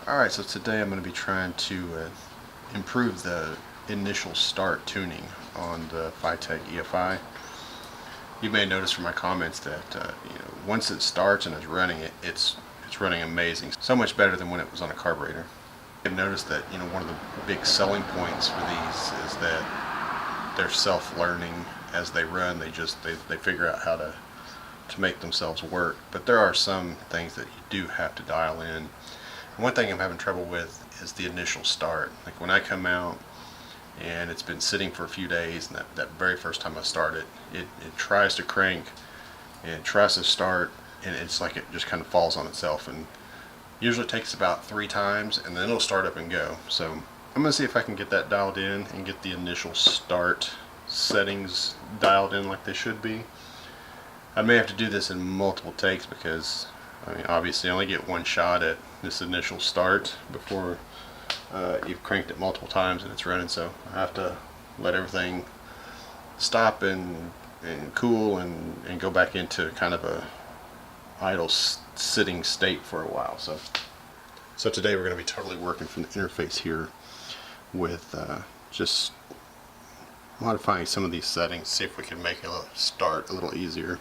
Alright, so today I'm going to be trying to improve the initial start tuning on the FiTech EFI. You may notice from my comments that once it starts and it's running, it's running amazing. So much better than when it was on a carburetor. I've noticed that one of the big selling points for these is that they're self-learning as they run. They figure out how to make themselves work. But there are some things that you do have to dial in. One thing I'm having trouble with is the initial start. Like when I come out and it's been sitting for a few days, and that very first time I start it, it tries to crank and it tries to start, and it's like it just kind of falls on itself, and usually takes about 3 times and then it'll start up and go. So I'm going to see if I can get that dialed in and get the initial start settings dialed in like they should be. I may have to do this in multiple takes because obviously I only get one shot at this initial start before you've cranked it multiple times and it's running, so I have to let everything stop and cool and go back into kind of a idle sitting state for a while. So today we're going to be totally working from the interface here with just modifying some of these settings, see if we can make it start a little easier.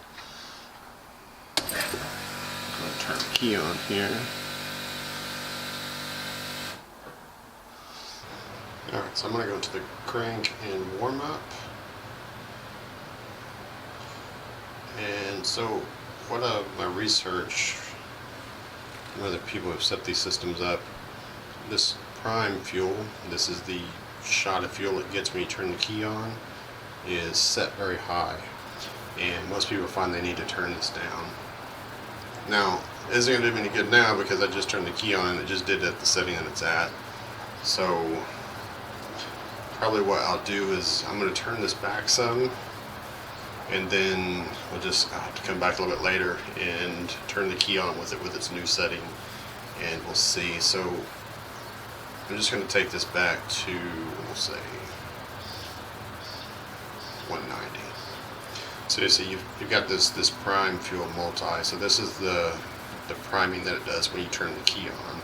I'm going to turn the key on here. Alright, so I'm going to go into the crank and warm up. And so what my research, other people have set these systems up, this prime fuel, this is the shot of fuel it gets when you turn the key on, is set very high. And most people find they need to turn this down. Now, it isn't going to do me any good now because I just turned the key on and it just did it at the setting that it's at. So probably what I'll do is I'm going to turn this back some, and then I'll have to come back a little bit later and turn the key on with its new setting, and we'll see. So I'm just going to take this back to, we'll say, 190. So you see you've got this prime fuel multi. So this is the priming that it does when you turn the key on.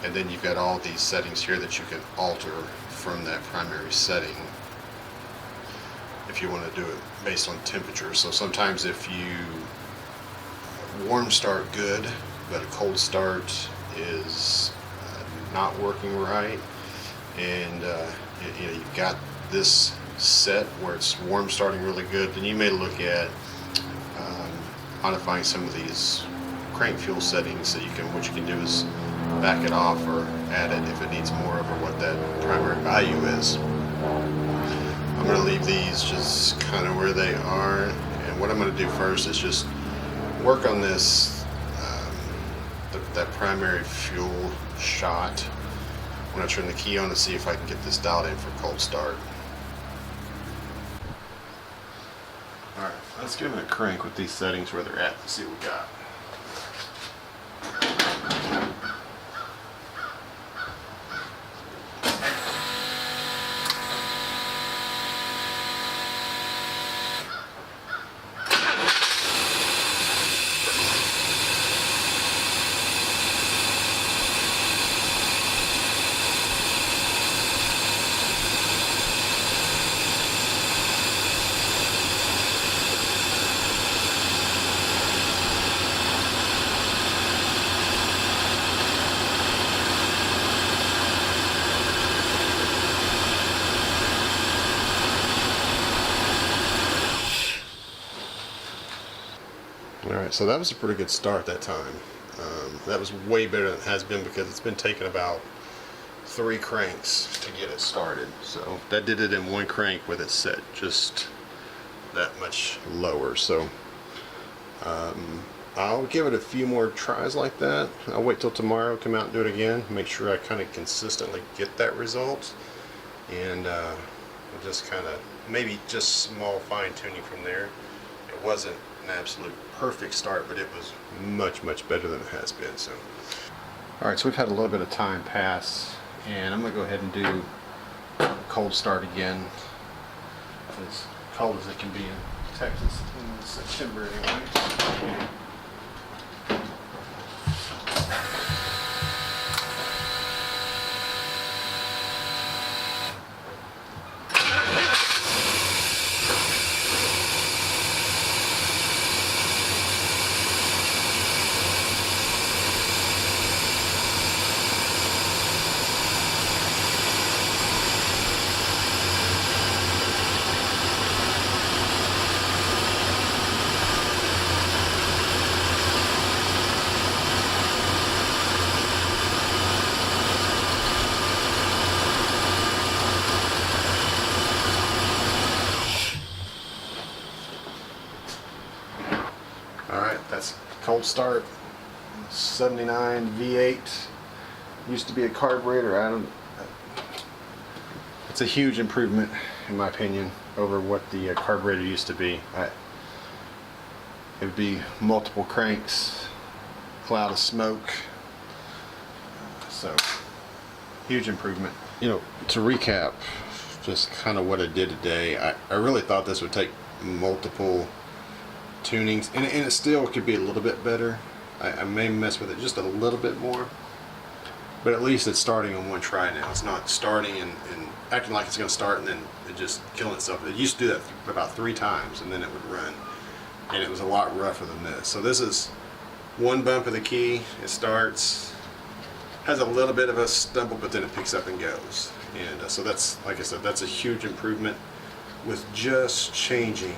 And then you've got all these settings here that you can alter from that primary setting if you want to do it based on temperature. So sometimes if you warm start good, but a cold start is not working right, and you've got this set where it's warm starting really good, then you may look at modifying some of these crank fuel settings. That what you can do is back it off or add it if it needs more over what that primary value is. I'm going to leave these just kind of where they are, and what I'm going to do first is just work on this that primary fuel shot when I turn the key on to see if I can get this dialed in for cold start. Alright, let's give it a crank with these settings where they're at and see what we got. Alright, so that was a pretty good start that time. That was way better than it has been because it's been taking about 3 cranks to get it started. So that did it in one crank with it set just that much lower. So I'll give it a few more tries like that. I'll wait till tomorrow, come out and do it again, make sure I kind of consistently get that result, and we'll just kind of maybe just small fine tuning from there. It wasn't an absolute perfect start, but it was much better than it has been. So alright, so we've had a little bit of time pass, and I'm gonna go ahead and do cold start again. As cold as it can be in Texas in September anyway. old start, 79 V8. Used to be a carburetor. It's a huge improvement, in my opinion, over what the carburetor used to be. It would be multiple cranks, cloud of smoke. So, huge improvement. You know, to recap, just kind of what I did today, I really thought this would take multiple tunings, and it still could be a little bit better. I may mess with it just a little bit more, but at least it's starting on one try now. It's not starting and acting like it's going to start and then it just killing itself. It used to do that about 3 times and then it would run, and it was a lot rougher than this. So this is one bump of the key, it starts, has a little bit of a stumble, but then it picks up and goes. And so that's, like I said, that's a huge improvement with just changing.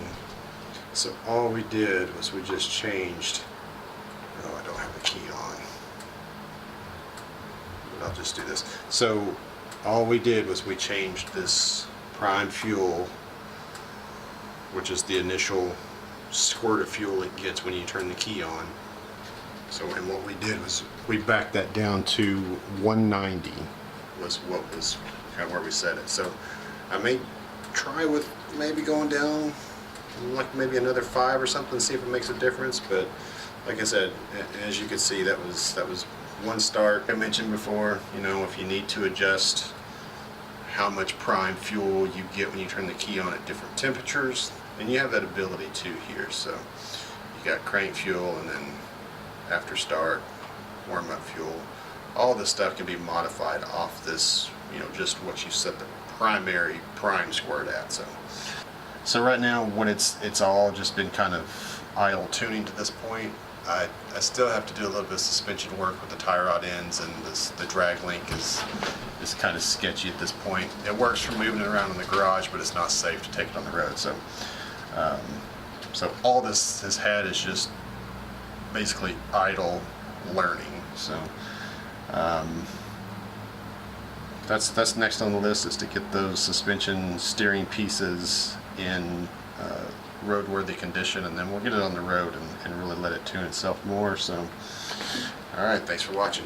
So all we did was we just changed, oh, I don't have the key on, but I'll just do this. So all we did was we changed this prime fuel, which is the initial squirt of fuel it gets when you turn the key on. So, and what we did was we backed that down to 190 was what was kind of where we set it. So I may try with maybe going down like maybe another 5 or something, see if it makes a difference. But like I said, as you can see, that was one start. I mentioned before, you know, if you need to adjust how much prime fuel you get when you turn the key on at different temperatures, and you have that ability too here. So you got crank fuel, and then after start, warm up fuel. All this stuff can be modified off this, you know, just what you set the primary prime squirt at. So right now, when it's all just been kind of idle tuning to this point, I still have to do a little bit of suspension work with the tie rod ends, and the drag link is kind of sketchy at this point. It works for moving it around in the garage, but it's not safe to take it on the road. So so all this has had is just basically idle learning. So that's next on the list, is to get those suspension steering pieces in roadworthy condition, and then we'll get it on the road and really let it tune itself more. So, all right, thanks for watching.